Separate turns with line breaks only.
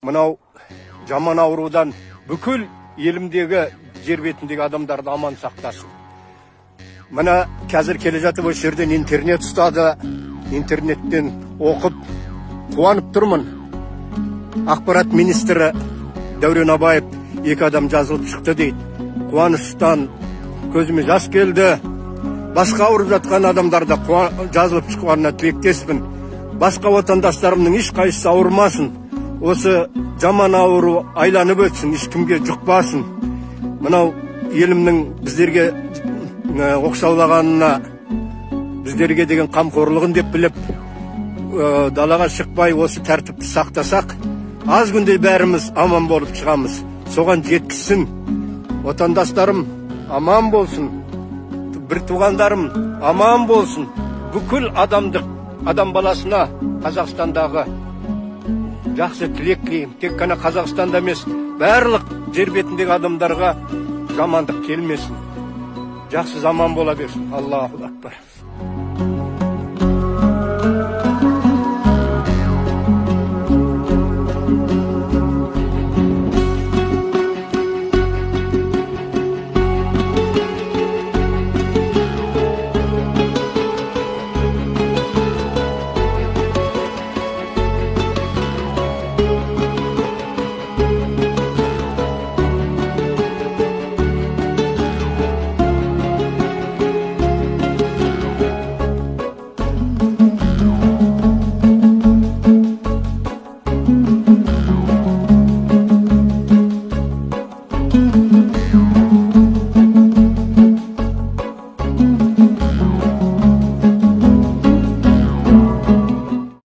мынау жаман аурудан бүкіл елімдегі жер бетіндегі адамдарды аман сақтасын. Мына қазір келе жатып осы жерден интернет ұстады, интернеттен оқып қуанып тұрмын. Ақпарат министрі Дәурен Абаев 2 адам жазылып шықты дейді. Қуаныштан көзіме жас келді. Басқа ауырып жатқан адамдарда жазылып шыққанына тілектеспін. Басқа отандастарымның ешқайсысы ауырмасын. Осы жаман ауру айланып өтсін, ешкімге жұқпасын. Мынау елімнің біздерге оқшаулағанына, біздерге деген қамқорлығын деп біліп, далаға шықпай осы тәртіпті сақтасақ, аз күнде бәріміз аман болып шығамыз. Соған жеткізсін. Отандастарым аман болсын. Bir туғандарым аман болсын. Бүкіл адам баласына Қазақстандағы жақсы тілек тілеймін. Тек қана Қазақстанда емес, барлық жер бетіндегі адамдарға жамандық келмесін. Жақсы заман бола берсін. Аллаху акбар.